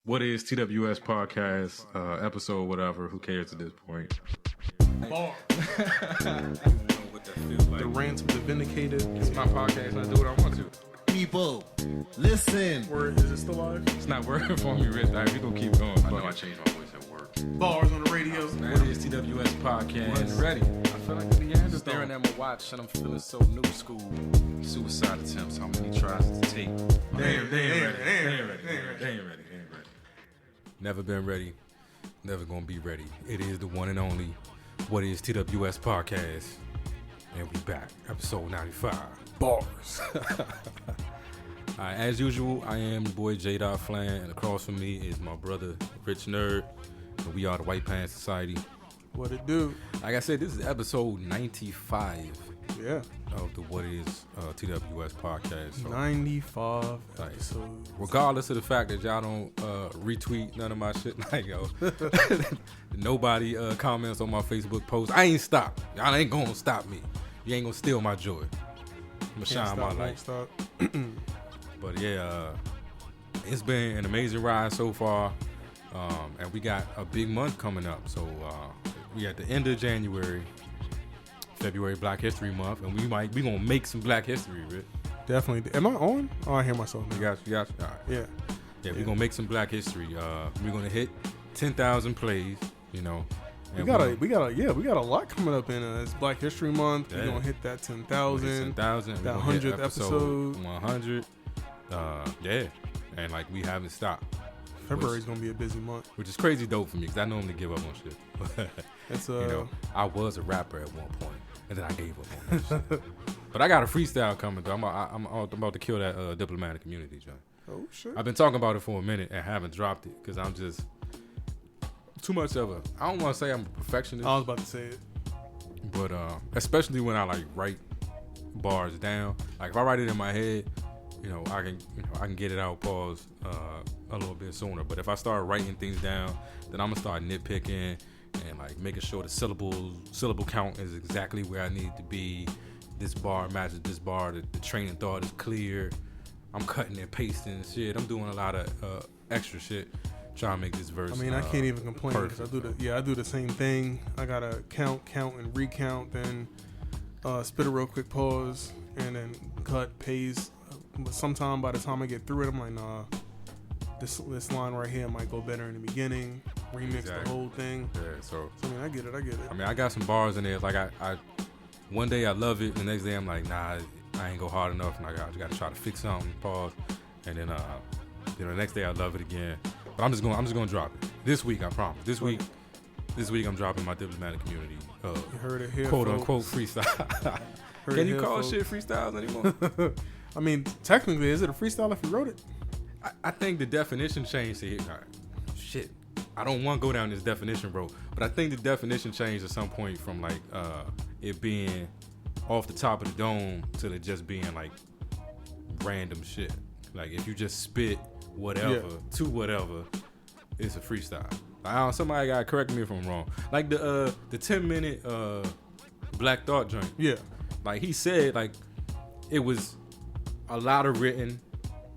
What is TWS podcast, episode, whatever, who cares at this point? Bar. The rants of the vindicated. It's my podcast and I do what I want to. People, listen. Word, is it still live? It's not working for me, Rich. We're going to keep going. I know I changed my voice at work. Bars on the radio. What is TWS podcast? When ready. I feel like the Neanderthal. Staring at my watch and I'm feeling so new school. Suicide attempts, how many tries to take? They ain't ready. Never been ready, never gonna be ready. It is the one and only What is TWS podcast, and we back, episode 95. Bars. As usual, I am your boy J. Flan, and across from me is my brother Rich Nerd, and we are the White Pants Society. What it do? Like I said, this is episode 95 Yeah. of the What is TWS podcast. So, 95 like, episodes. regardless of the fact that y'all don't retweet none of my shit, like yo, nobody comments on my Facebook post, I ain't stop. Y'all ain't gonna stop me. You ain't gonna steal my joy. I'm gonna shine my light. Stop. But yeah, it's been an amazing ride so far, and we got a big month coming up. So we at the end of January. February Black History Month, and we gonna make some Black History, Rick. Definitely. Am I on? Oh, I hear myself now. You got. All right. Yeah. We gonna make some Black History. We're gonna hit 10,000 plays. You know. We got a lot coming up in it's Black History Month. Yeah. We're gonna hit that 10,000. 10,000. That 100th episode. 100. Yeah. And like we haven't stopped. February's gonna be a busy month. Which is crazy dope for me because I normally give up on shit. It's you know, I was a rapper at one point, and then I gave up on that shit. But I got a freestyle coming though. I'm about to kill that diplomatic community, John. Oh shit. I've been talking about it for a minute and haven't dropped it because I'm just too much of a. I don't want to say I'm a perfectionist. I was about to say it. But especially when I like write bars down. Like if I write it in my head, you know, I can get it out, pause a little bit sooner. But if I start writing things down, then I'm gonna start nitpicking and like making sure the syllable count is exactly where I need to be. This bar matches this bar. The train of thought is clear. I'm cutting and pasting shit. I'm doing a lot of extra shit trying to make this verse. I mean, I can't even complain because perfect. I do the same thing. I gotta count, and recount, then spit a real quick pause, and then cut, paste. But sometime by the time I get through it, I'm like, nah, this line right here might go better in the beginning. Remix the whole thing. Yeah, so I mean, I get it. I mean, I got some bars in there. Like I one day I love it, and the next day I'm like, nah, I ain't go hard enough, and I got to try to fix something. Pause, and then the next day I love it again. But I'm just gonna drop it this week. I promise. This week I'm dropping my diplomatic community. You heard it here, quote folks. unquote freestyle. Can you call shit freestyles anymore? I mean, technically, is it a freestyle if you wrote it? I think the definition changed to shit. I don't want to go down this definition road, but I think the definition changed at some point from like it being off the top of the dome to it just being like random shit. Like if you just spit whatever to whatever, it's a freestyle. Somebody gotta correct me if I'm wrong. Like the 10-minute Black Thought joint. Yeah. Like he said, like it was a lot of written,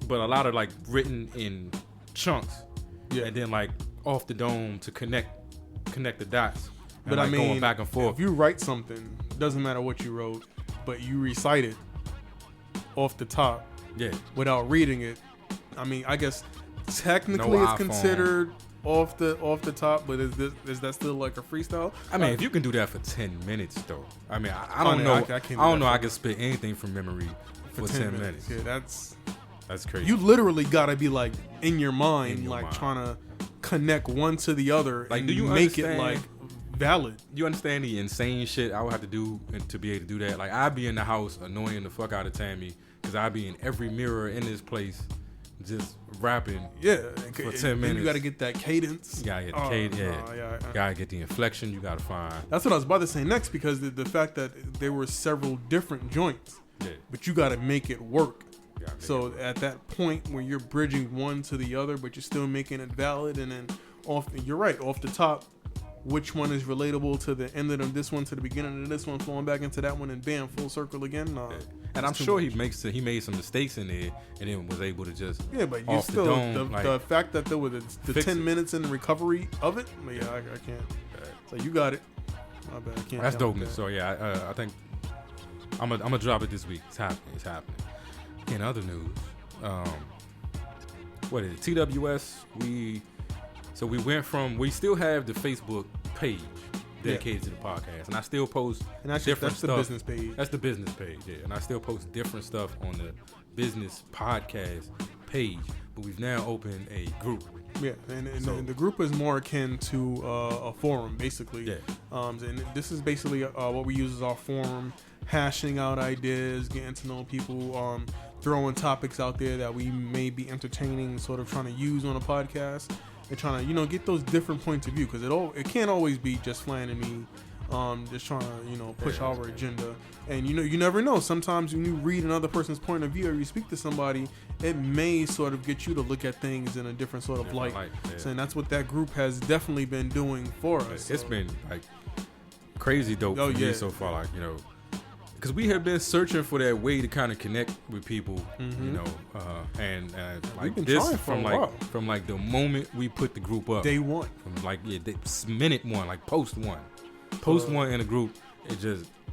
but a lot of like written in chunks. Yeah. And then like off the dome to connect the dots. And But like I mean, going back and forth. if you write something, doesn't matter what you wrote, but you recite it off the top without reading it, I mean, I guess technically No it's iPhone. Considered off the top, but is that still like a freestyle? I mean, if you can do that for 10 minutes though. I mean, I Oh, don't no, know. I can't do I don't that know. for- I can spit anything from memory for 10 minutes. Yeah, that's That's crazy. you literally gotta be like in your mind, In your like mind. trying to connect one to the other, Like, and do you make it understand- like valid. You understand the insane shit I would have to do to be able to do that? Like, I'd be in the house annoying the fuck out of Tammy because I'd be in every mirror in this place just rapping. Yeah, For 10 and minutes. you gotta get that cadence. You gotta get the cadence. no, You gotta get the inflection. You gotta find. That's what I was about to say next, because the fact that there were several different joints, but you gotta make it work. So at that point where you're bridging one to the other, but you're still making it valid, and then you're right, off the top, which one is relatable to the end of this one, to the beginning of this one, flowing back into that one, and bam, full circle again. And I'm sure he made some mistakes in there, and then was able to just but you off still the dome, the fact that there was the 10 it. minutes in the recovery of it. I can't. So you got it. My bad. I can't. That's count dopeness. that. So yeah, I think I'm gonna drop it this week. It's happening. In other news, what is it? TWS. We still have the Facebook page dedicated to the podcast, and I still post different stuff. That's the business page. That's the business page, yeah. And I still post different stuff on the business podcast page. But we've now opened a group. Yeah, and the group is more akin to a forum, basically. Yeah. And this is basically what we use as our forum, hashing out ideas, getting to know people, throwing topics out there that we may be entertaining, sort of trying to use on a podcast, and trying to get those different points of view, because it can't always be just Flan and me. Just trying to push our agenda, and you never know. Sometimes when you read another person's point of view or you speak to somebody, it may sort of get you to look at things in a different sort of light. So, and that's what that group has definitely been doing for us. It's been like crazy dope for me so far. Like because we have been searching for that way to kind of connect with people, and like been this trying for a while. from like the moment we put the group up, Day one, from like minute one, like post one in the group, it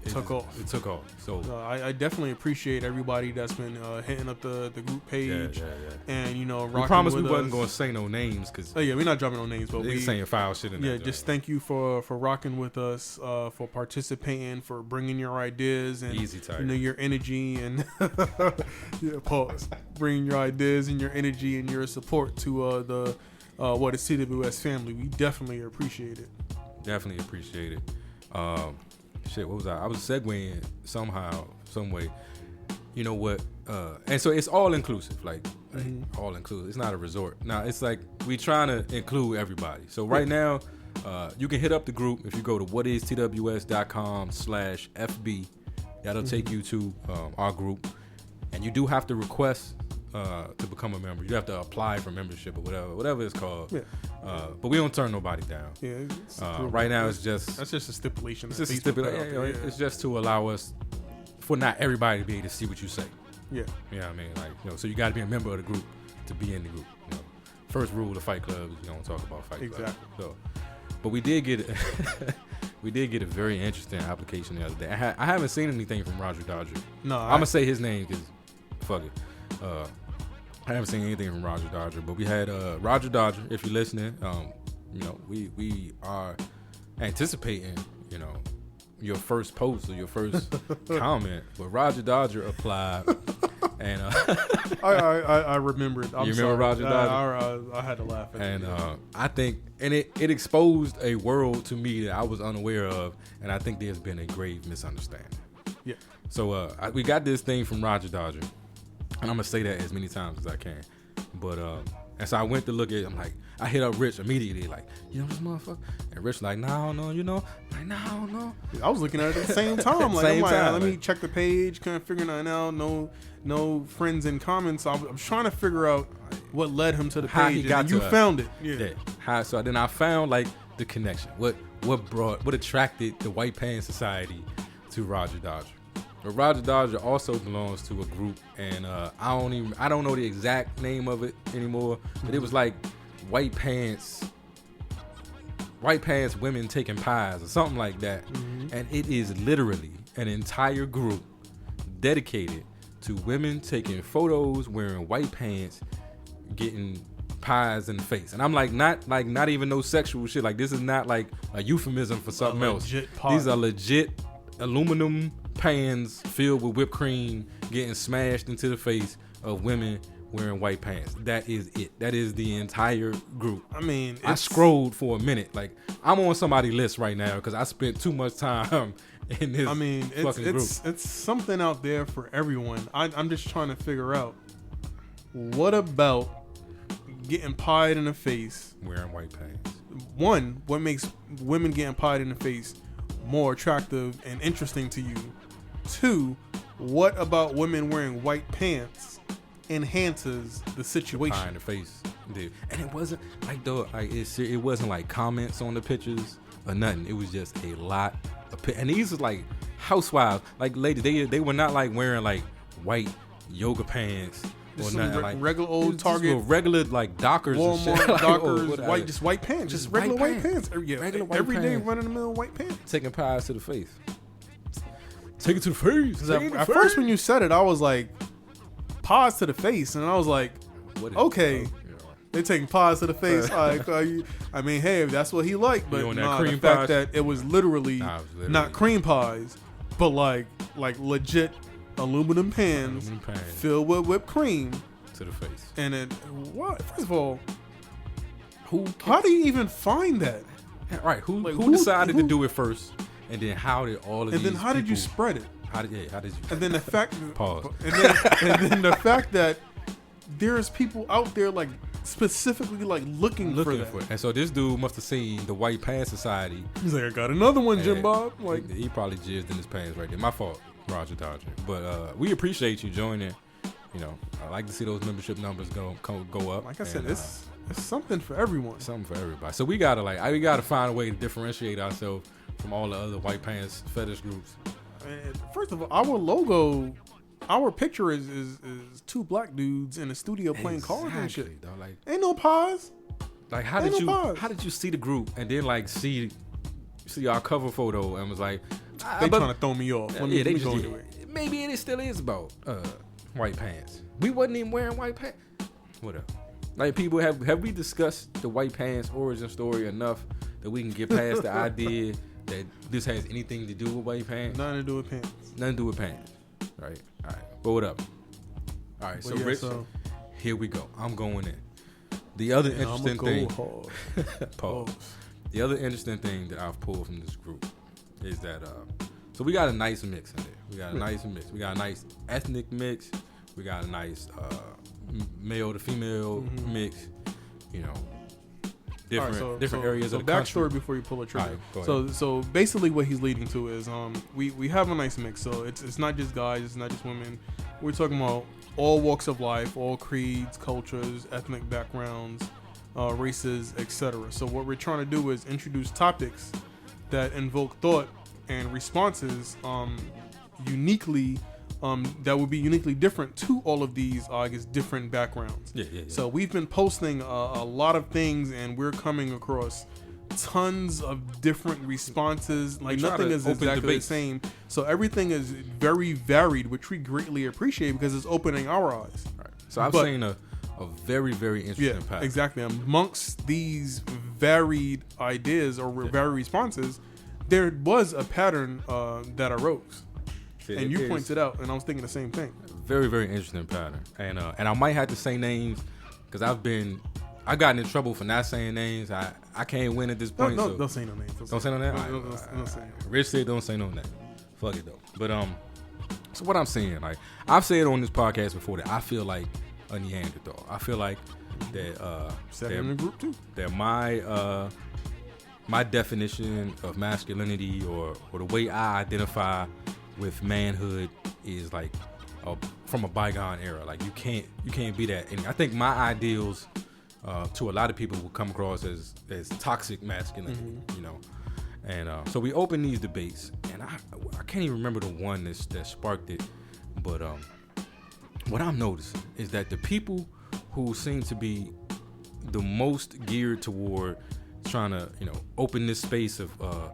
took off. It took off. So I definitely appreciate everybody that's been hitting up the group page, and rocking we promised with we wasn't us. going to say no names, because we're not dropping no names, but we saying foul shit in there. Yeah, just thank you for rocking with us, for participating, for bringing your ideas and easy type. Your energy and bringing your ideas and your energy and your support to the TWS family. We definitely appreciate it. Definitely appreciate it. What was I was segueing somehow, some way. You know what? And so it's all inclusive, like all inclusive. It's not a resort. Now it's like we trying to include everybody. So right now, you can hit up the group if you go to whatistws.com/FB. That'll take you to our group, and you do have to request to become a member. You have to apply for membership or whatever it's called. Yeah. But we don't turn nobody down. Yeah. Right now, that's just a stipulation. It's just a stipulation. It's just to allow us, for not everybody to be able to see what you say. Yeah. You know what I mean? Like, so you got to be a member of the group to be in the group. First rule of the Fight Club is you don't talk about Fight Club. Exactly. So, but we did get a very interesting application the other day. I haven't seen anything from Roger Dodger. No, I'm gonna say his name because fuck it. I haven't seen anything from Roger Dodger, but we had Roger Dodger. If you're listening, we are anticipating, your first post or your first comment. But Roger Dodger applied, and I remember it. You remember Roger Dodger? I had to laugh at it. And I think, and it exposed a world to me that I was unaware of, and I think there's been a grave misunderstanding. Yeah. So we got this thing from Roger Dodger. And I'm gonna say that as many times as I can, but and so I went to look at it. I'm like, I hit up Rich immediately, like, this motherfucker, and Rich like, nah, I don't know, like, nah, I don't know. I was looking at it at the same time, like, let me check the page, kind of figuring it out. No friends in common, so I'm trying to figure out what led him to the page. And you found it, yeah. So then I found like the connection, what attracted the White Pants Society to Roger Dodger. But Roger Dodger also belongs to a group, and I don't know the exact name of it anymore, but it was like white pants women taking pies or something like that. And it is literally an entire group dedicated to women taking photos wearing white pants, getting pies in the face. And I'm like, not even no sexual shit. Like, this is not like a euphemism for something else. These are legit aluminum pans filled with whipped cream getting smashed into the face of women wearing white pants. That is it. That is the entire group. I mean, I scrolled for a minute. Like, I'm on somebody's list right now because I spent too much time in this fucking group. It's something out there for everyone. I'm just trying to figure out, what about getting pied in the face wearing white pants? One, what makes women getting pied in the face more attractive and interesting to you? Two, what about women wearing white pants enhances the situation? Pie in the face, dude. And it wasn't like it wasn't like comments on the pictures or nothing. It was just a lot of and these was like housewives, like ladies. They were not like wearing like white yoga pants or Just nothing. some Like regular old just Target, regular like Dockers, and Walmart, shit. Like, Dockers, whatever. just white pants, just Just regular white white pants. pants. Yeah, Regular white every day pants. running the middle white pants. Taking pies to the face. Take it to the face. 'Cause at first when you said it, I was like, paws to the face, and I was like, What is okay. it? they taking paws to the face. Like, I mean, hey, if that's what he liked, but You on that nah, cream the fact pies? that it was literally, Nah, it was literally- not cream pies, but like legit aluminum pans Aluminum pan filled with whipped cream, to the face. and it what? First of all, Who? how do you even find that? Right. Who? Like, who who- decided who- to do it first? And then how did all of And these then how did you people- spread it? How did you? And then the fact, Pause. and then the fact that there's people out there like specifically like looking for looking that. for it? And so this dude must have seen the White Pants Society. He's like, I got another one, Jim and Bob. Like, he probably jizzed in his pants right there. My fault, Roger Dodger. But we appreciate you joining. You know, I like to see those membership numbers go up. like I said, And, it's something for everyone. something for everybody. So we gotta find a way to differentiate ourselves from all the other white pants fetish groups. And first of all, our logo, our picture is two black dudes in a studio playing cards and shit. Exactly, dog. Ain't no pause. Like how Ain't did no pause. how did you see the group and then like see our cover photo and was like They but- trying to throw me off. Let me they go just into it. maybe it still is about white pants. We wasn't even wearing white pants. Whatever. Like people have we discussed the white pants origin story enough that we can get past the idea that this has anything to do with white pants? Nothing to do with pants. Nothing to do with pants. Right. All right. But what up? All right. So But yeah, Rich, so- here we go. I'm going in. The other And I'ma interesting go thing. hard. Pause. The other interesting thing that I've pulled from this group is that so we got a nice mix in there. We got a nice mix. We got a nice ethnic mix. We got a nice male to female mix. You know, different All right, different areas of the backstory country. before you pull a trigger. All right, go ahead. So basically, what he's leading to is we have a nice mix. So it's not just guys, it's not just women. We're talking about all walks of life, all creeds, cultures, ethnic backgrounds, races, etc. So what we're trying to do is introduce topics that invoke thought and responses uniquely. That would be uniquely different to all of these, I guess, different backgrounds. Yeah. So we've been posting a lot of things, and we're coming across tons of different responses. Like try nothing to is open exactly debates. the same. So everything is very varied, which we greatly appreciate because it's opening our eyes. Right. So I've But- seen a very, very Yeah, interesting pattern. exactly. Amongst these varied ideas or varied responses, there was a pattern that arose. And you pointed out, and I was thinking the same thing. Very, very interesting pattern. And I might have to say names because I've gotten in trouble for not saying names. I can't win at this No, point. no, so don't say no names. don't say no names. Don't say no. Rich said don't say no name. Fuck it though. But so what I'm saying, like I've said on this podcast before that I feel like a Neanderthal. I feel like that Said it in the group too. that my definition of masculinity or the way I identify with manhood is like from a bygone era. Like you can't be that. And I think my ideals to a lot of people will come across as toxic masculinity, you know. And so we open these debates, and I can't even remember the one that sparked it, but what I'm noticing is that the people who seem to be the most geared toward trying to, you know, open this space of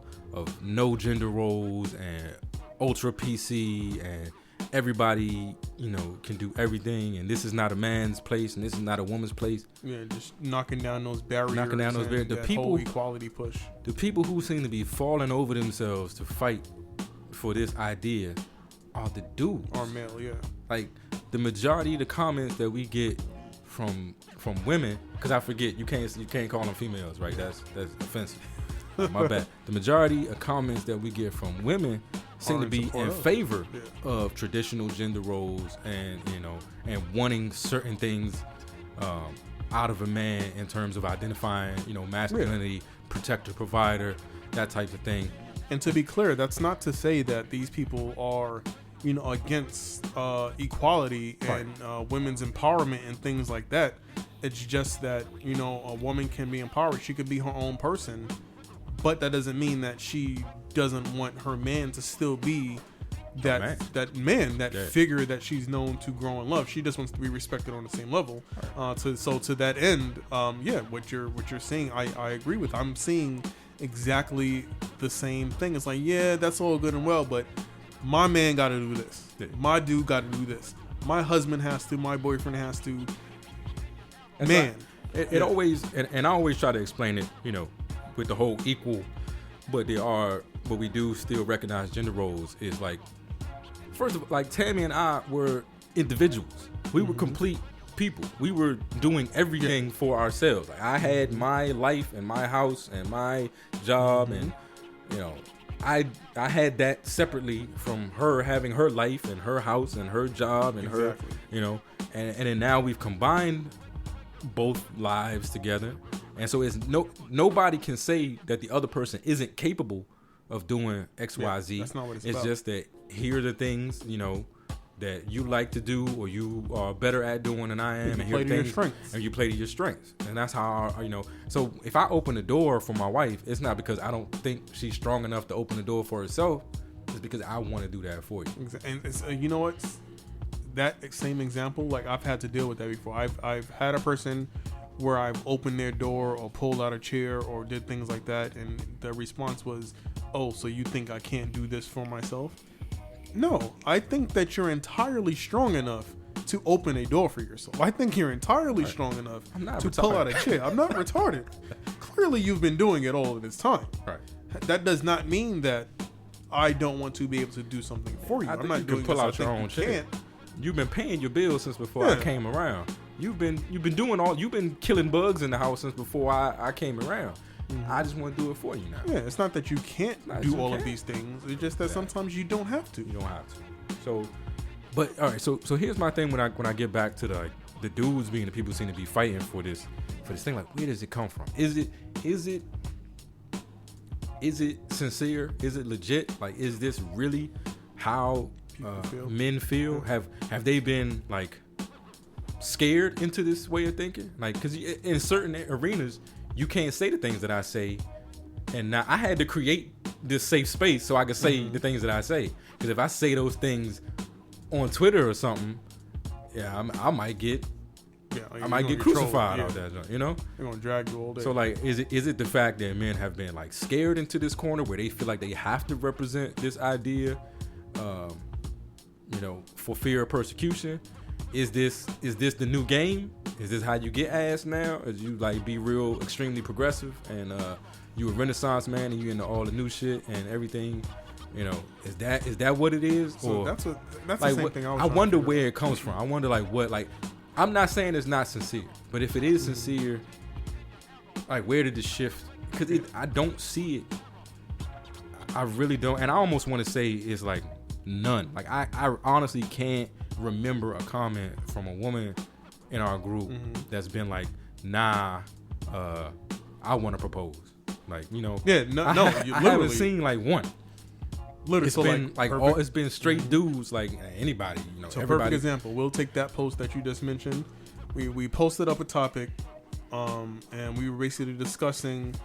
no gender roles and ultra PC and everybody, you know, can do everything, and this is not a man's place and this is not a woman's place. Yeah, just knocking down those barriers. Knocking down those barriers. and The that people- whole equality push. The people who seem to be falling over themselves to fight for this idea are the dudes. Are male, yeah. Like the majority of the comments that we get from women, because I forget you can't call them females, right? That's offensive. My bad. The majority of comments that we get from women seem to be in favor of traditional gender roles and, you know, and wanting certain things out of a man in terms of identifying, you know, masculinity, protector, provider, that type of thing. And to be clear, that's not to say that these people are, you know, against equality and women's empowerment and things like that. It's just that, you know, a woman can be empowered. She could be her own person, but that doesn't mean that she doesn't want her man to still be that man, that figure that she's known to grow and love. She just wants to be respected on the same level. So to that end, what you're saying, I agree with. I'm seeing exactly the same thing. It's like, yeah, that's all good and well, but my man got to do this. My dude got to do this. My husband has to. My boyfriend has to. And man, so it always, and I always try to explain it, with the whole equal, but we do still recognize gender roles is like, first of all, like Tammy and I were individuals. We were complete people. We were doing everything for ourselves. Like, I had my life and my house and my job, and I had that separately from her having her life and her house and her job and her, and then now we've combined both lives together, and so it's nobody can say that the other person isn't capable of doing XYZ. That's not what it's about. It's just that here are the things that you like to do or you are better at doing than I am, and here are things, and you play to your strengths, and that's how So if I open the door for my wife, it's not because I don't think she's strong enough to open the door for herself. It's because I want to do that for you. And it's, you know what? That same example, like I've had to deal with that before. I've had a person where I've opened their door or pulled out a chair or did things like that, and the response was, "Oh, so you think I can't do this for myself?" No, I think that you're entirely strong enough to open a door for yourself. I think you're entirely strong enough to pull out a chair. I'm not retarded. Clearly, you've been doing it all of this time. Right. That does not mean that I don't want to be able to do something for you. I'm not you doing can pull this. out your own chair. You've been paying your bills since before I came around. You've been killing bugs in the house since before I came around. I just want to do it for you now. Yeah, it's not that you can't do all of these things. It's just that sometimes you don't have to. You don't have to. So, but all right. So here's my thing when I get back to the dudes being the people who seem to be fighting for this thing. Like, where does it come from? Is it sincere? Is it legit? Like, is this really how men feel? Have they been like scared into this way of thinking? Like, because in certain arenas you can't say the things that I say, and now I had to create this safe space so I could say the things that I say. Because if I say those things on Twitter or something, I might get crucified out there. They're gonna drag you all day. So like, is it the fact that men have been like scared into this corner where they feel like they have to represent this idea, for fear of persecution? Is this the new game? Is this how you get ass now? Is you like be real extremely progressive and you a Renaissance man and you into all the new shit and everything? Is that what it is? So or that's like, the same thing. I wonder where it comes from. I wonder like what, like, I'm not saying it's not sincere, but if it is sincere, like, where did the shift? Because I don't see it. I really don't, and I almost want to say it's like none. Like I honestly can't remember a comment from a woman in our group that's been like, nah, I want to propose. Like, I haven't seen like one. Literally, it's been like it's been straight dudes, like anybody, So everybody. perfect example. We'll take that post that you just mentioned. We posted up a topic, and we were basically discussing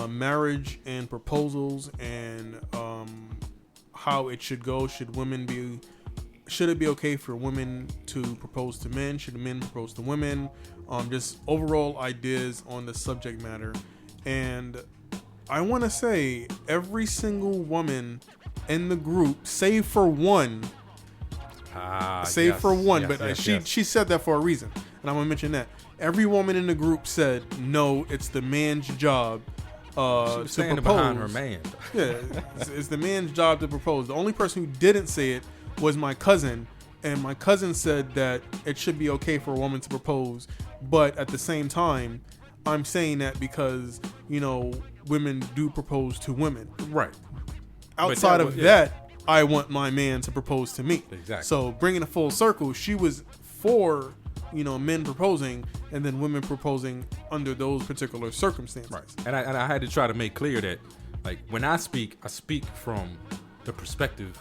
marriage and proposals and how it should go. Should it be okay for women to propose to men? Should men propose to women? Just overall ideas on the subject matter. And I want to say every single woman in the group, save for one, she said that for a reason, and I'm gonna mention that every woman in the group said no, it's the man's job to propose. Behind her man. Yeah, it's the man's job to propose. The only person who didn't say it was my cousin, and my cousin said that it should be okay for a woman to propose, but at the same time, I'm saying that because women do propose to women. Right. Outside of that, I want my man to propose to me. Exactly. So bringing it full circle, she was for men proposing and then women proposing under those particular circumstances. Right. And I had to try to make clear that, like, when I speak from the perspective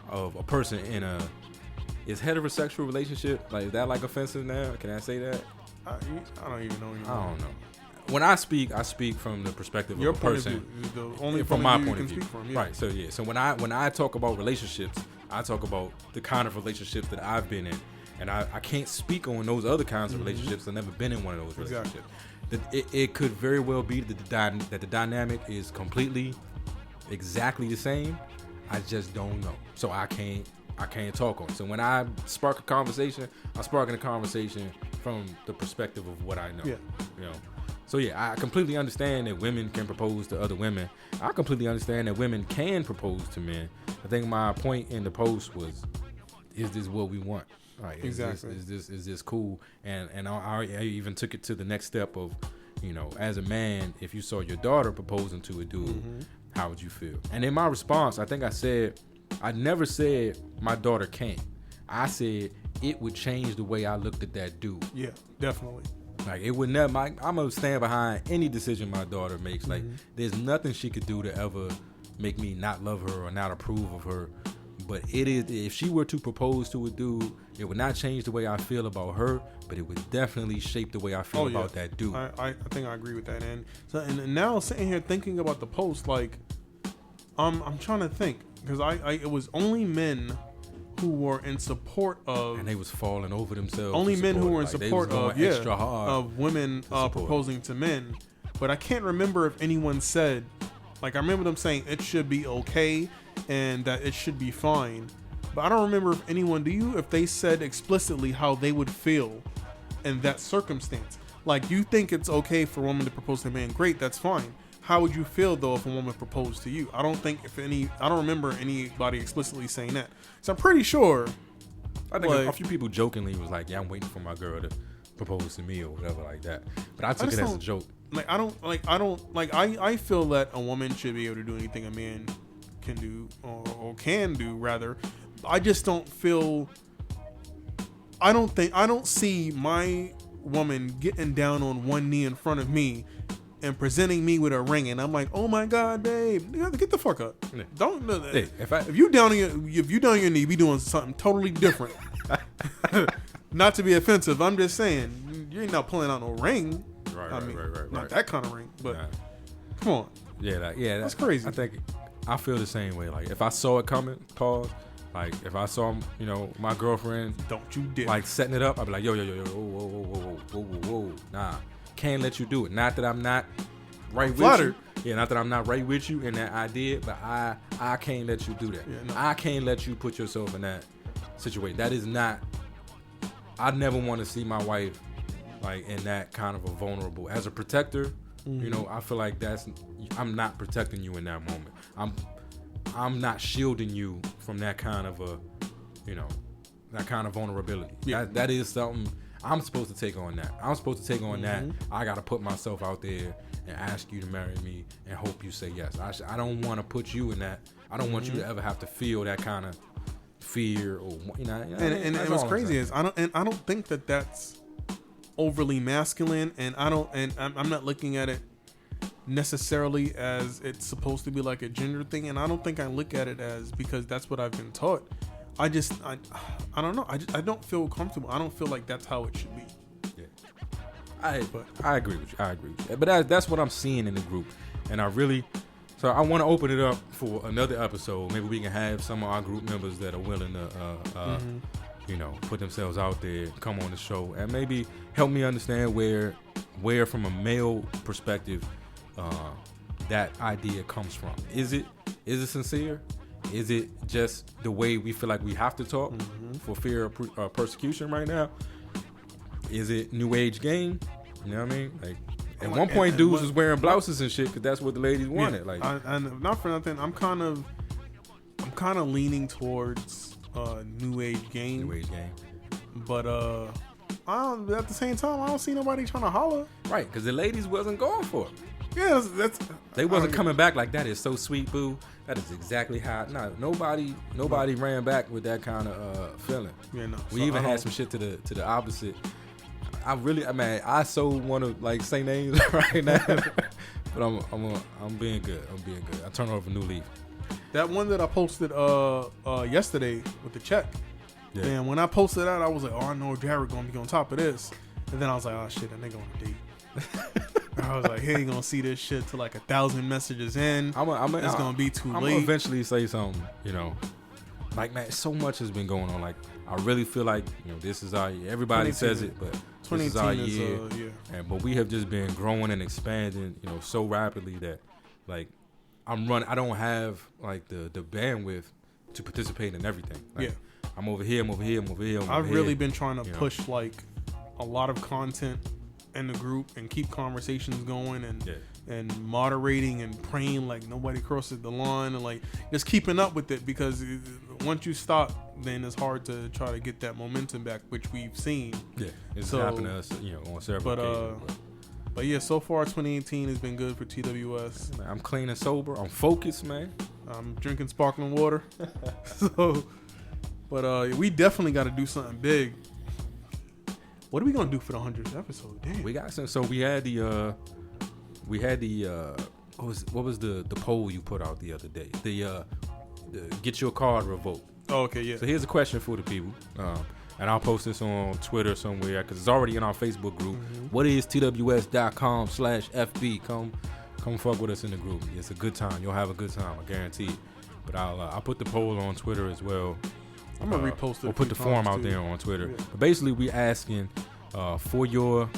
of a person in a heterosexual relationship. Like, is that like offensive now? Can I say that? I don't even know anymore. I don't know. when I speak from the perspective Your of a point person. of view, the only From point my of view point you of can view, speak from. Yeah. right? So yeah, so when I talk about relationships, I talk about the kind of relationships that I've been in, and I can't speak on those other kinds of relationships. I've never been in one of those relationships. It could very well be that the dynamic is completely, exactly the same. I just don't know, so I can't talk on it. So when I spark a conversation, I'm sparking a conversation from the perspective of what I know. Yeah. You know. So yeah, I completely understand that women can propose to other women. I completely understand that women can propose to men. I think my point in the post was, is this what we want? Right? Exactly. Is this cool? And I even took it to the next step of, you know, as a man, if you saw your daughter proposing to a dude, how would you feel? And in my response, I think I never said my daughter can't. I said it would change the way I looked at that dude. Yeah, definitely. Like it would never. I'm gonna stand behind any decision my daughter makes. Like there's nothing she could do to ever make me not love her or not approve of her. But it is, if she were to propose to a dude, it would not change the way I feel about her, but it would definitely shape the way I feel about that dude. I think I agree with that. And so and now sitting here thinking about the post, like I'm trying to think, because it was only men who were in support of, and they was falling over themselves. only men who were in like, support of extra hard of women proposing to men. But I can't remember if anyone said, like, I remember them saying it should be okay and that it should be fine. But I don't remember if anyone, if they said explicitly how they would feel in that circumstance. Like, you think it's okay for a woman to propose to a man? Great, that's fine. How would you feel though if a woman proposed to you? I don't remember anybody explicitly saying that. So I'm pretty sure. I think a few people jokingly was like, "Yeah, I'm waiting for my girl to propose to me or whatever like that." But I took it as a joke. I feel that a woman should be able to do anything a man can do or can do rather. I just don't feel. I don't see my woman getting down on one knee in front of me and presenting me with a ring, and I'm like, "Oh my God, babe, get the fuck up! Yeah. Don't." Hey, if you down on your knee, be doing something totally different. Not to be offensive, I'm just saying you ain't not pulling out no ring. Right. Not that kind of ring, but nah. Come on. Yeah, that's crazy. I think I feel the same way. Like if I saw it coming, pause. Like if I saw, my girlfriend, don't you dare, like setting it up, I'd be like, yo, whoa, nah, can't let you do it. Not that I'm not right with you. Yeah, not that I'm not right with you in that idea, but I can't let you do that. Yeah, no. I can't let you put yourself in that situation. That is not. I never want to see my wife like in that kind of a vulnerable. As a protector, I feel like I'm not protecting you in that moment. I'm not shielding you from that kind of that kind of vulnerability. Yeah. That is something I'm supposed to take on that. I'm supposed to take on that. I got to put myself out there and ask you to marry me and hope you say yes. I don't want to put you in that. I don't want you to ever have to feel that kind of fear or And what's crazy is I don't think that that's overly masculine, and I'm not looking at it necessarily as it's supposed to be like a gender thing, and I don't think I look at it as because that's what I've been taught. I don't know. I don't feel comfortable. I don't feel like that's how it should be. Yeah. I agree with you. But that's what I'm seeing in the group, and so I want to open it up for another episode. Maybe we can have some of our group members that are willing to, put themselves out there, come on the show, and maybe help me understand where from a male perspective, that idea comes from. Is it sincere? Is it just the way we feel like we have to talk for fear of persecution right now? Is it new age game? You know what I mean? Like at one point, dudes was wearing blouses and shit because that's what the ladies wanted. Yeah, like, and not for nothing, I'm kind of leaning towards new age game. New age game. But at the same time, I don't see nobody trying to holler. Right, because the ladies wasn't going for it. Yeah, they wasn't coming back like that is so sweet, boo. That is exactly how. No, nobody ran back with that kind of feeling. Yeah, no. We even had some shit to the opposite. I so want to like say names right now, but I'm being good. I turn over a new leaf. That one that I posted yesterday with the check. Yeah. And when I posted that, I was like, oh, I know Jared gonna be on top of this. And then I was like, oh shit, that nigga on a date. I was like, he ain't gonna see this shit till like 1,000 messages in. It's gonna be too I'm late. gonna eventually say something, Like, man, so much has been going on. Like, I really feel like, this is our year. Everybody says it, but this is our year. But we have just been growing and expanding, so rapidly that, like, I don't have, like, the bandwidth to participate in everything. Like, I'm over here. I've really been trying to push, like, a lot of content in the group and keep conversations going and moderating and praying like nobody crosses the line and like just keeping up with it, because once you stop, then it's hard to try to get that momentum back, which we've seen. It's happened to us, on several occasions. But yeah, so far 2018 has been good for TWS. Man, I'm clean and sober. I'm focused, man. I'm drinking sparkling water. But we definitely got to do something big. What are we gonna do for the 100th episode? Damn. We got some. So we had the what was the poll you put out the other day? The get your card revoked. Oh, okay, yeah. So here's a question for the people, and I'll post this on Twitter somewhere because it's already in our Facebook group. What is tws.com/FB? Come fuck with us in the group. It's a good time. You'll have a good time, I guarantee it. But I'll put the poll on Twitter as well. I'm gonna repost it. We'll put the form out there on Twitter. Yeah. But basically, we asking for your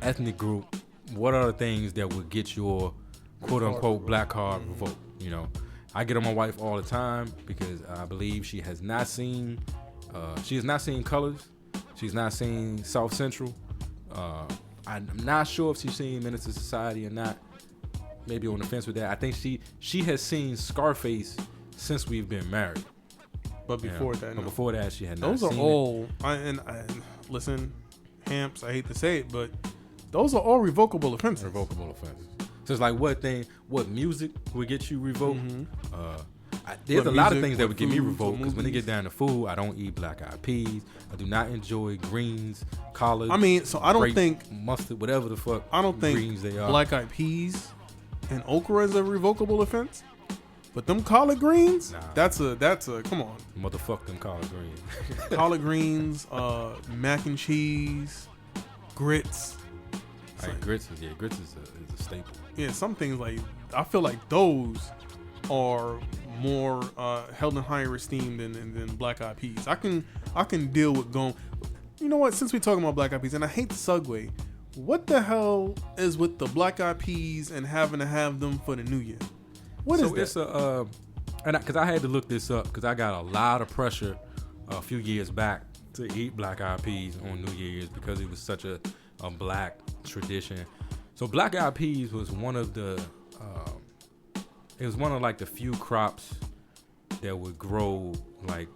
ethnic group, what are the things that would get your quote unquote black card revoked? I get on my wife all the time because I believe she has not seen Colors. She's not seen South Central. I'm not sure if she's seen Menace to Society or not. Maybe on the fence with that. I think she has seen Scarface since we've been married. But before that, no. Before that, she had not those seen are all. Listen, Hamps. I hate to say it, but those are all revocable offenses. So it's like what music would get you revoked? There's a lot of things that would get me revoked because when they get down to food, I don't eat black eyed peas. I do not enjoy greens, collards. I mean, so I don't think mustard, whatever the fuck. I don't think greens they are. Black eyed peas and okra is a revocable offense. But them collard greens, that's a come on. Motherfuck them collard greens. Collard greens, mac and cheese, grits. Grits is a staple. Yeah, some things like I feel like those are more held in higher esteem than black eyed peas. I can deal with going. You know what? Since we're talking about black eyed peas, and I hate the segue, what the hell is with the black eyed peas and having to have them for the new year? What is that? It's because I had to look this up because I got a lot of pressure a few years back to eat black eyed peas on New Year's because it was such a black tradition. So black eyed peas was one of the like the few crops that would grow like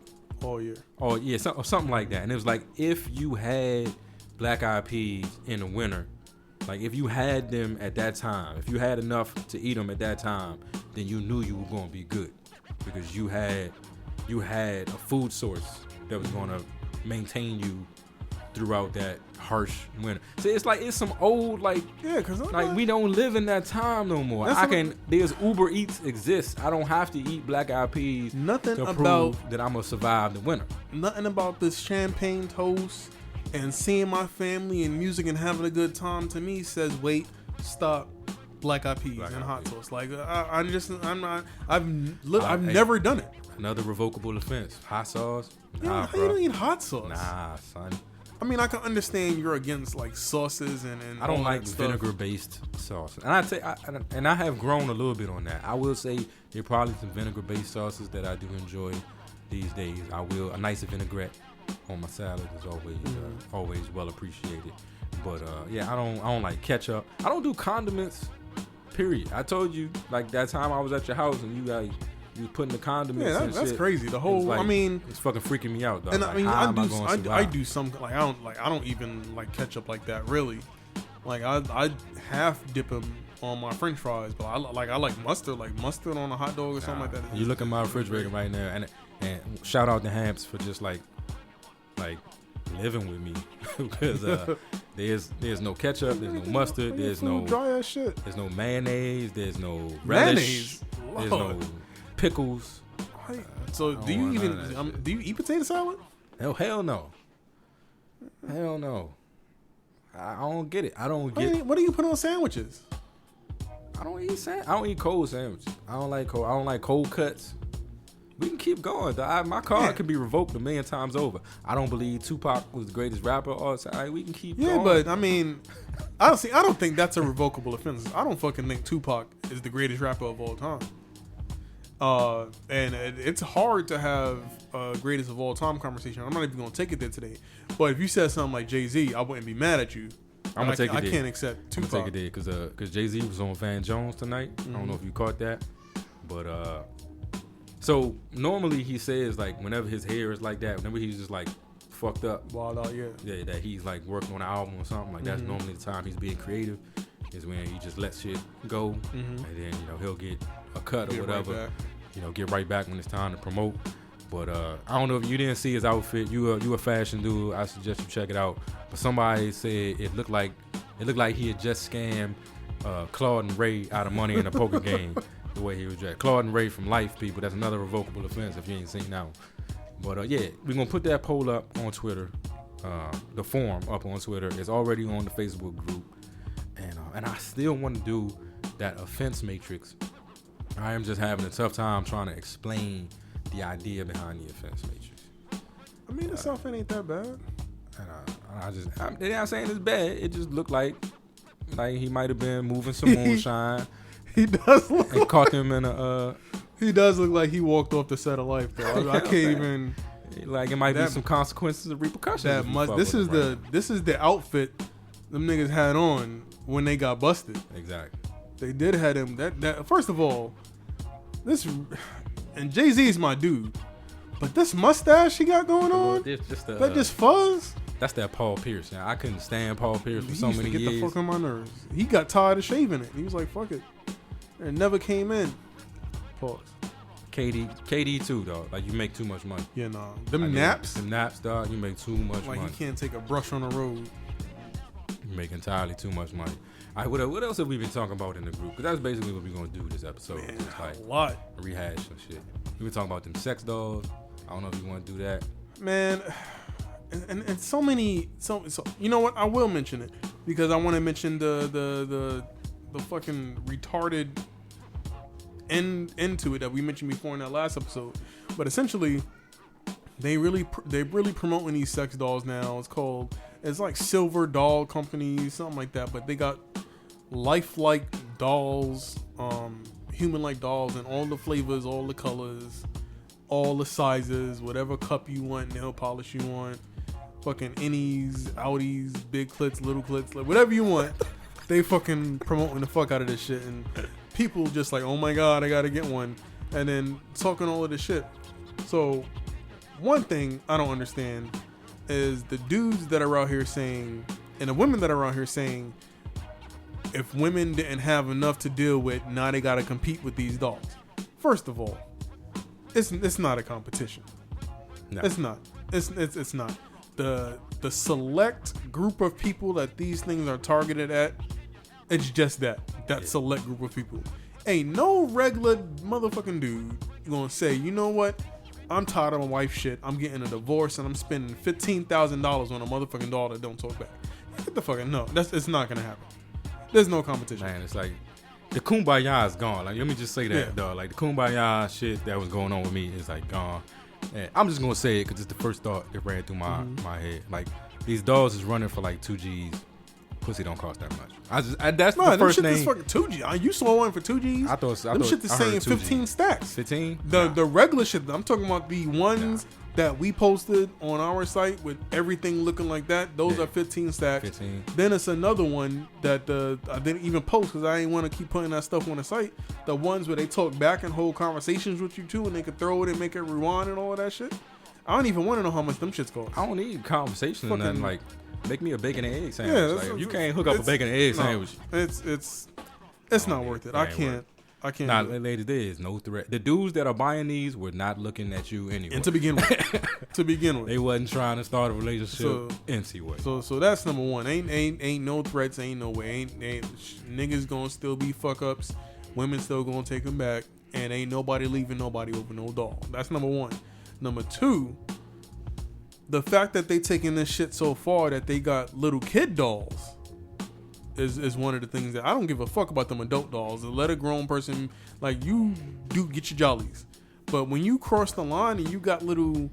all year. Oh yeah, something like that. And it was like if you had black eyed peas in the winter, like if you had them at that time, if you had enough to eat them at that time, then you knew you were going to be good because you had a food source that was going to maintain you throughout that harsh winter. So it's some old because we don't live in that time no more. There's Uber Eats exists. I don't have to eat black eyed peas nothing to about prove that I'm gonna survive the winter. Nothing about this champagne toast and seeing my family and music and having a good time to me says wait, stop, black eyed peas and hot sauce. Like I've never done it. Another revocable offense. Hot sauce. How you don't eat hot sauce? Nah, son. I mean, I can understand you're against like sauces and I don't like vinegar-based sauce. And I'd say, I have grown a little bit on that. I will say there are probably some vinegar-based sauces that I do enjoy these days. A nice vinaigrette on my salad is always well appreciated. But I don't like ketchup. I don't do condiments. Period. I told you like that time I was at your house and you putting the condiments. Yeah, that's crazy. The whole, it's fucking freaking me out, though. And like, I do something like I don't even like ketchup like that really. Like I half dip them on my French fries, but I like mustard on a hot dog or something like that. You look at my refrigerator right now, and shout out to Hamps for just like living with me because there's no ketchup, there's no mustard, there's no dry ass shit, there's no mayonnaise, there's no relish, there's no pickles. So do you eat potato salad? Hell no. I don't get it. I don't get. What do you put on sandwiches? I don't eat cold sandwiches. I don't like cold cuts. We can keep going. My card can be revoked a million times over. I don't believe Tupac was the greatest rapper all time. We can keep going. Yeah, but I mean, I don't think that's a revocable offense. I don't fucking think Tupac is the greatest rapper of all time. And it's hard to have a greatest of all time conversation. I'm not even gonna take it there today. But if you said something like Jay-Z, I wouldn't be mad at you. I'm gonna take it there. I can't accept Tupac. I'm gonna take it there because Jay-Z was on Van Jones tonight. I don't know if you caught that, but so normally he says like whenever his hair is like that, whenever he's just like fucked up, wild out, yeah, that he's like working on an album or something like that's normally the time he's being creative. Is when he just lets shit go, and then he'll get a cut or whatever. Get right back when it's time to promote. But I don't know if you didn't see his outfit. You a fashion dude. I suggest you check it out. But somebody said it looked like he had just scammed Claude and Ray out of money in a poker game. The way he was dressed. Claude and Ray from Life, people. That's another revocable offense if you ain't seen that one. But yeah, we're gonna put that poll up on Twitter. The form up on Twitter. It's already on the Facebook group. And I still want to do that offense matrix. I am just having a tough time trying to explain the idea behind the offense matrix. I mean, the stuff ain't that bad. And they're not saying it's bad. It just looked like he might have been moving some moonshine. He does look and caught them in a. He does look like he walked off the set of Life, though. I can't even. Like it might be some consequences or repercussions. This is the outfit them niggas had on when they got busted. Exactly. They did have him. That first of all, this and Jay-Z is my dude, but this mustache he got going on, that just fuzz. That's that Paul Pierce. Now, I couldn't stand Paul Pierce for so many years. Get the fuck on my nerves. He got tired of shaving it. He was like, "Fuck it," and never came in. Pause. KD too, dog. Like you make too much money. Yeah, nah. Them naps, dog. You make too much money. Like you can't take a brush on the road. You make entirely too much money. All right, what else have we been talking about in the group? Because that's basically what we're going to do this episode. Man, just like a lot. Rehash some shit. We been talking about them sex dolls. I don't know if you want to do that. Man, and so many. So you know what? I will mention it because I want to mention the fucking retarded end to it that we mentioned before in that last episode. But essentially, they're really promoting these sex dolls now. It's like Silver Doll Company, something like that. But they got lifelike dolls, human-like dolls, in all the flavors, all the colors, all the sizes, whatever cup you want, nail polish you want, fucking innies, outies, big clits, little clits, like whatever you want. They fucking promoting the fuck out of this shit, and people just like, oh my god, I gotta get one, and then talking all of this shit. So one thing I don't understand is the dudes that are out here saying, and the women that are out here saying, if women didn't have enough to deal with, now they gotta compete with these dolls. First of all, it's not a competition. No. It's not. It's not. The select group of people that these things are targeted at, it's just that select group of people. Ain't no regular motherfucking dude gonna say, you know what? I'm tired of my wife shit. I'm getting a divorce and I'm spending $15,000 on a motherfucking doll that don't talk back. Get the fucking no. It's not gonna happen. There's no competition. Man, it's like the kumbaya is gone. Like let me just say that, dog. Like the kumbaya shit that was going on with me is like gone. And I'm just gonna say it because it's the first thought that ran through my head. Like these dolls is running for like 2 G's. Pussy don't cost that much. That's the first name. This fucking 2 G. You saw one for 2 G's. I thought shit the same 15 stacks. 15. The regular shit. I'm talking about the ones that we posted on our site with everything looking like that. Those are 15 stacks. 15. Then it's another one that I didn't even post because I didn't want to keep putting that stuff on the site. The ones where they talk back and hold conversations with you too, and they could throw it and make it rewind and all of that shit. I don't even want to know how much them shits cost. I don't need conversation or nothing. Like, make me a bacon and egg sandwich. Yeah, like, if you can't hook up a bacon and egg sandwich, it's not worth it. I can't. Nah, ladies, there is no threat. The dudes that are buying these were not looking at you anyway. And to begin with, they wasn't trying to start a relationship anyway. So that's number one. Ain't no threats. Ain't no way. Ain't niggas gonna still be fuck ups. Women still gonna take them back, and ain't nobody leaving nobody over no doll. That's number one. Number two, the fact that they taking this shit so far that they got little kid dolls is one of the things that I don't give a fuck about them adult dolls. Let a grown person, like, you do get your jollies. But when you cross the line and you got little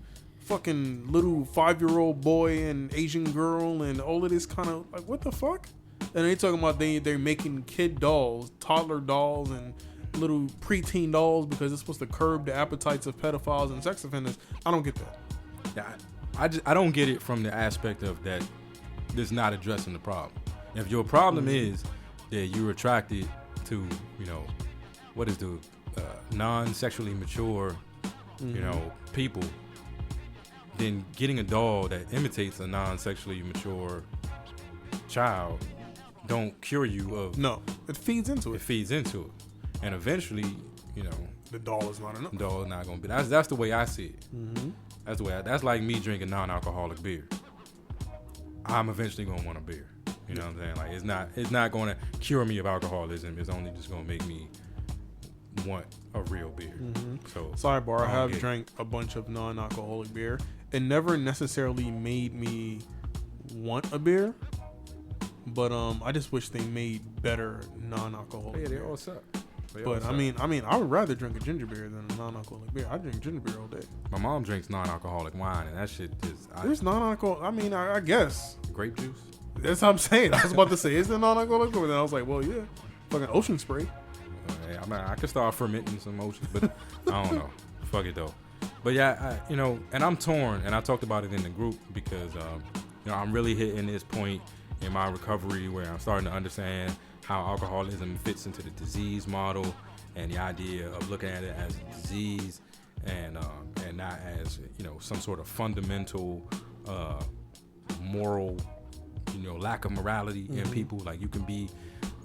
5-year-old boy and Asian girl and all of this kind of, like, what the fuck? And they talking about they're making kid dolls, toddler dolls, and little preteen dolls because it's supposed to curb the appetites of pedophiles and sex offenders. I don't get that. Yeah, I don't get it from the aspect of that this not addressing the problem. If your problem is that you're attracted to, you know, what is the non-sexually mature, you know, people, then getting a doll that imitates a non-sexually mature child don't cure you of. No, it feeds into It it. feeds into it, and eventually, you know, The doll is not enough. the doll is not gonna be. That's the way I see it. That's the way. That's like me drinking non-alcoholic beer. I'm eventually gonna want a beer. You know what I'm saying? Like it's not gonna cure me of alcoholism. It's only just gonna make me want a real beer. So Sidebar, I don't have get it. drank a bunch of non-alcoholic beer. It never necessarily made me want a beer, but I just wish they made better non-alcoholic Yeah, they beer. all suck. They all But suck. I mean, I would rather drink a ginger beer than a non-alcoholic beer. I drink ginger beer all day. My mom drinks non-alcoholic wine, and that shit is There's non-alcoholic. I mean, I guess grape juice. that's what I'm saying. I was about to say, is there non-alcoholic beer? And then I was like, well, yeah, fucking Ocean Spray. Yeah, I mean, I could start fermenting some oceans, but I don't know. Fuck it though. But yeah, you know, and I'm torn, and I talked about it in the group because, you know, I'm really hitting this point in my recovery where I'm starting to understand how alcoholism fits into the disease model and the idea of looking at it as a disease and not as, you know, some sort of fundamental moral, you know, lack of morality in people. Like you can be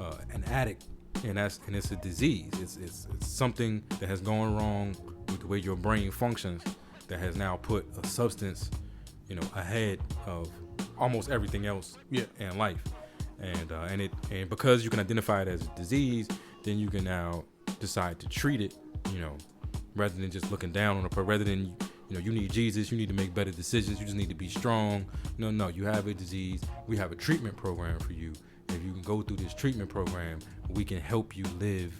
an addict. And it's a disease. It's something that has gone wrong with the way your brain functions that has now put a substance, you know, ahead of almost everything else in life. And because you can identify it as a disease, then you can now decide to treat it, you know, rather than just looking down on it. Rather than, you know, you need Jesus, you need to make better decisions, you just need to be strong. No, you have a disease. We have a treatment program for you. If you can go through this treatment program, we can help you live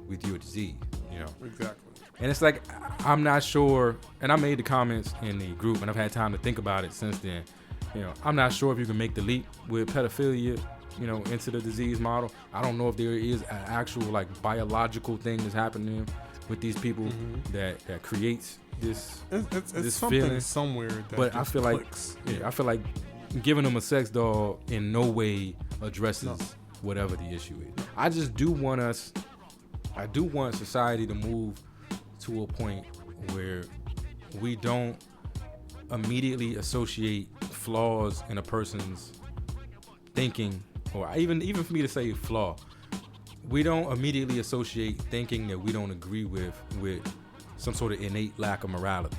with your disease, you know. Exactly. And it's like, I'm not sure, and I made the comments in the group, and I've had time to think about it since then. You know, I'm not sure if you can make the leap with pedophilia, you know, into the disease model. I don't know if there is an actual, like, biological thing that's happening with these people that creates this It's this something feeling. somewhere that But just I feel clicks. like, I feel like giving them a sex doll in no way addresses whatever the issue is. I do want society to move to a point where we don't immediately associate flaws in a person's thinking, or even for me to say flaw, we don't immediately associate thinking that we don't agree with some sort of innate lack of morality.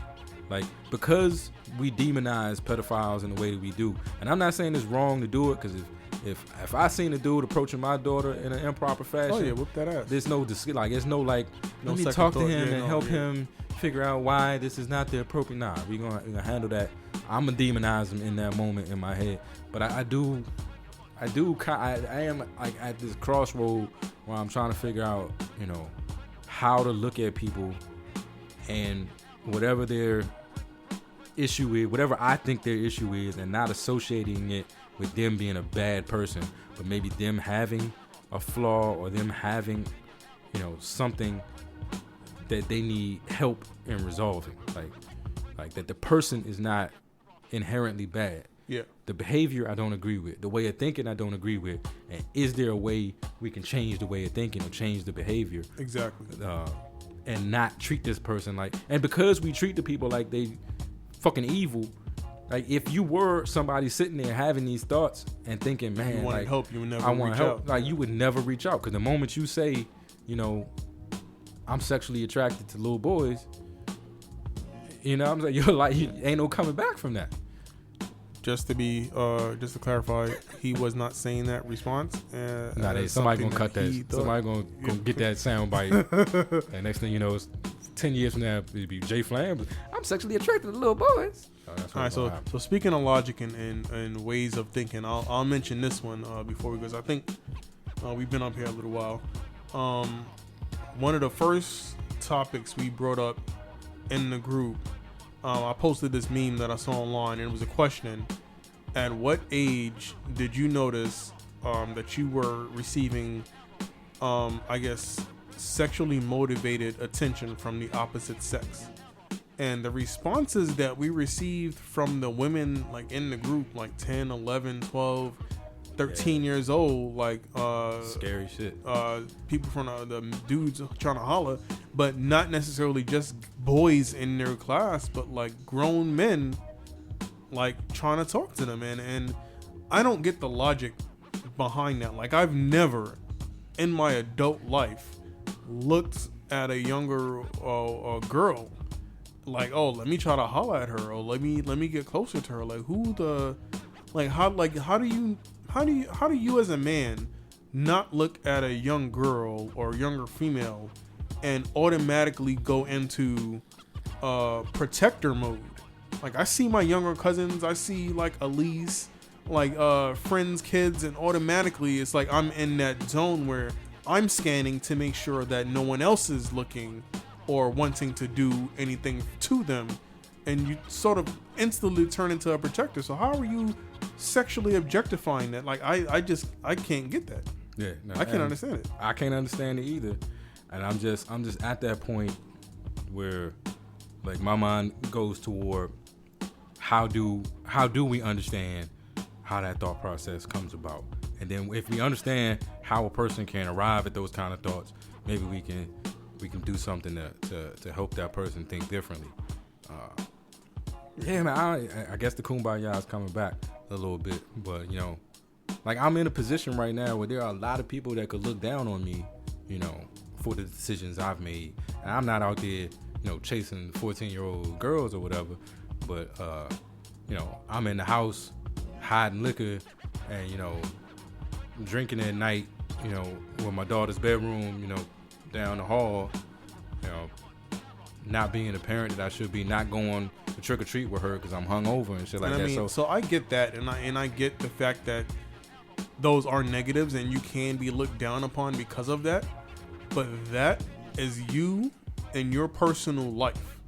Like, because we demonize pedophiles in the way that we do, and I'm not saying it's wrong to do it, because if I seen a dude approaching my daughter in an improper fashion, Oh yeah, whoop that ass. there's no there's no like, No let me second talk to thought. him Yeah, and no, help yeah. him figure out why this is not the appropriate. Nah, we're gonna handle that. I'm gonna demonize him in that moment in my head. But I am like at this crossroad where I'm trying to figure out, you know, how to look at people and whatever their issue is, whatever I think their issue is, and not associating it with them being a bad person, but maybe them having a flaw or them having, you know, something that they need help in resolving. Like that the person is not inherently bad. Yeah. The behavior I don't agree with. The way of thinking I don't agree with. And is there a way we can change the way of thinking or change the behavior? Exactly. And not treat this person like, and because we treat the people like they fucking evil, like if you were somebody sitting there having these thoughts and thinking, man, You wanted like, help, you would never I want reach help, out. like you would never reach out, because the moment you say, you know, I'm sexually attracted to little boys, you know what I'm saying, you're like, ain't no coming back from that. Just to clarify, he was not saying that response. Nah, somebody gonna cut that. Somebody gonna get that sound bite. And next thing you know, it's 10 years from now, it'd be Jay Flan. I'm sexually attracted to little boys. That's All right, what's gonna happen. so speaking of logic and ways of thinking, I'll mention this one before we go. 'Cause I think we've been up here a little while. One of the first topics we brought up in the group, I posted this meme that I saw online, and it was a question: at what age did you notice that you were receiving, I guess, sexually motivated attention from the opposite sex? And the responses that we received from the women, like in the group, like 10, 11, 12, 13 years old, like Scary shit. people from the dudes trying to holler, but not necessarily just boys in their class, but like grown men, like trying to talk to them. And I don't get the logic behind that. Like, I've never in my adult life looked at a younger girl like, oh, let me try to holler at her, or let me get closer to her. Like, how do you as a man not look at a young girl or younger female and automatically go into protector mode? Like, I see my younger cousins, I see like Elise, like friends' kids, and automatically it's like I'm in that zone where I'm scanning to make sure that no one else is looking or wanting to do anything to them, and you sort of instantly turn into a protector. So how are you sexually objectifying that? Like, I can't get that. Yeah, no, I can't understand it. I can't understand it either, and I'm just at that point where, like, my mind goes toward how do we understand how that thought process comes about, and then if we understand how a person can arrive at those kind of thoughts, maybe we can do something to help that person think differently. Yeah, man, I guess the kumbaya is coming back a little bit, but you know, like, I'm in a position right now where there are a lot of people that could look down on me, you know, for the decisions I've made, and I'm not out there, you know, chasing 14-year-old girls or whatever, but you know, I'm in the house hiding liquor and, you know, drinking at night, you know, with my daughter's bedroom, you know, down the hall, you know, not being the parent that I should be, not going to trick or treat with her because I'm hungover and shit like And that. I mean, so I get that, and I get the fact that those are negatives and you can be looked down upon because of that, but that is you and your personal life.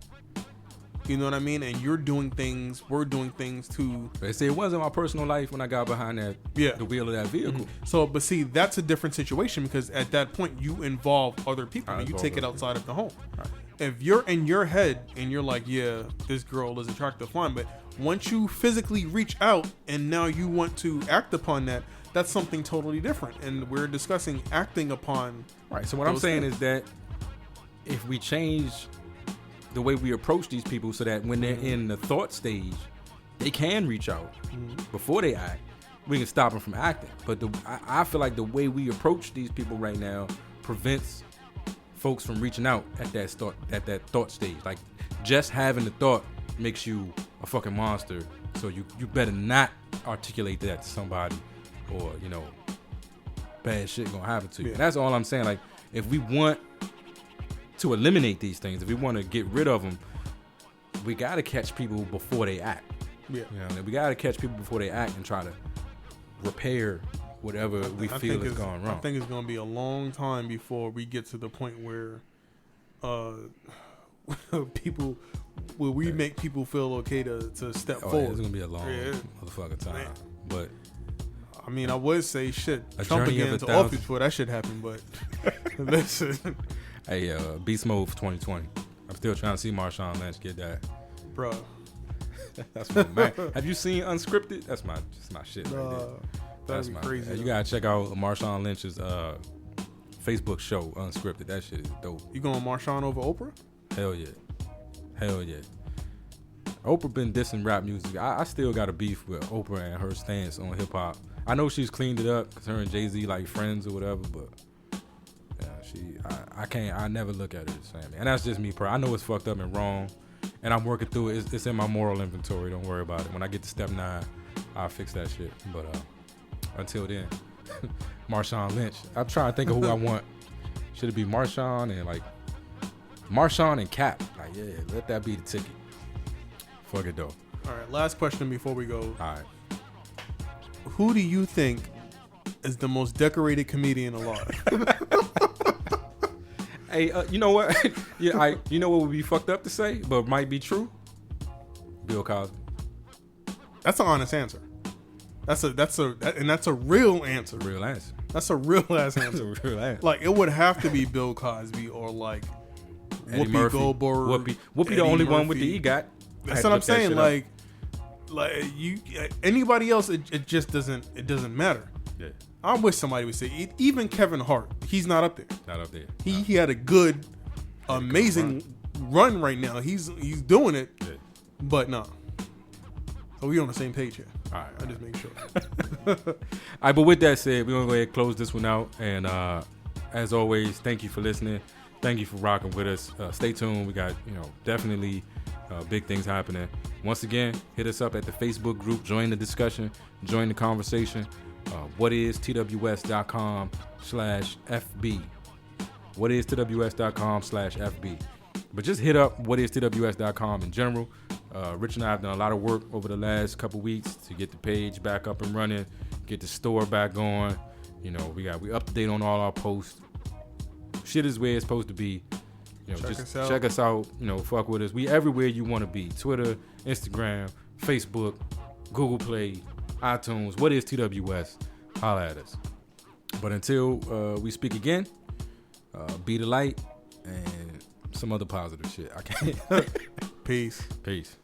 You know what I mean? And we're doing things to. They say it wasn't my personal life when I got behind the wheel of that vehicle. Mm-hmm. So, but see, that's a different situation, because at that point you involve other people and you take it outside of the home. Right. If you're in your head and you're like, yeah, this girl is attractive, fine, but once you physically reach out and now you want to act upon that, that's something totally different. And we're discussing acting upon. Right. So what I'm saying is that if we change the way we approach these people so that when they're in the thought stage, they can reach out before they act, we can stop them from acting. But I feel like the way we approach these people right now prevents folks from reaching out at that thought stage. Like, just having the thought makes you a fucking monster. So you better not articulate that to somebody, or, you know, bad shit gonna happen to you. Yeah. That's all I'm saying. Like, if we want to eliminate these things, if we want to get rid of them, we got to catch people before they act. Yeah. You know, we got to catch people before they act and try to repair whatever we feel is going wrong. I think it's going to be a long time before we get to the point where make people feel okay to step Yeah, forward. it's going to be a long motherfucking time. Man. But I mean, I would say shit. A Trump journey of again a to thousand- office before that shit happened, but listen, hey, beast mode for 2020. I'm still trying to see Marshawn Lynch get that. bro. That's my man. Have you seen Unscripted? That's my shit right there. That'd be crazy. You gotta check out Marshawn Lynch's Facebook show, Unscripted. That shit is dope. You going Marshawn over Oprah? Hell yeah. Oprah been dissing rap music. I still got a beef with Oprah and her stance on hip hop. I know she's cleaned it up because her and Jay-Z like friends or whatever, but yeah, I never look at it the same. And that's just me, I know it's fucked up and wrong, and I'm working through it. It's in my moral inventory. Don't worry about it. When I get to step 9, I'll fix that shit. But until then, Marshawn Lynch. I'm trying to think of who I want. Should it be Marshawn and Cap? Like, yeah, let that be the ticket. Fuck it though. All right, last question before we go. All right. Who do you think is the most decorated comedian alive? Hey, you know what? Yeah, you know what would be fucked up to say, but might be true. Bill Cosby. That's an honest answer. That's a real answer. Real answer. That's a real ass That's a answer. real answer. Like it would have to be Bill Cosby or like Eddie Whoopi Murphy. Goldberg. Whoopi Eddie the only one Murphy. with the EGOT. That's what I'm saying. Like you, anybody else, it just doesn't matter. Yeah, I wish somebody would say even Kevin Hart. He's not up there. not up there. He had a good, amazing run right now. He's doing it, Yeah. but no. So we on the same page here. All right. I just make sure. All right, but with that said, we're going to go ahead and close this one out. And as always, thank you for listening. Thank you for rocking with us. Stay tuned. We got, definitely big things happening. Once again, hit us up at the Facebook group. Join the discussion. Join the conversation. whatistws.com/FB. whatistws.com/FB. But just hit up whatistws.com in general. Rich and I have done a lot of work over the last couple weeks to get the page back up and running, get the store back going. We up to date on all our posts. Shit is where it's supposed to be. Check us out. Fuck with us. We everywhere you want to be. Twitter, Instagram, Facebook, Google Play, iTunes. What is TWS? Holla at us. But until we speak again, be the light and some other positive shit. I can't. Peace. Peace.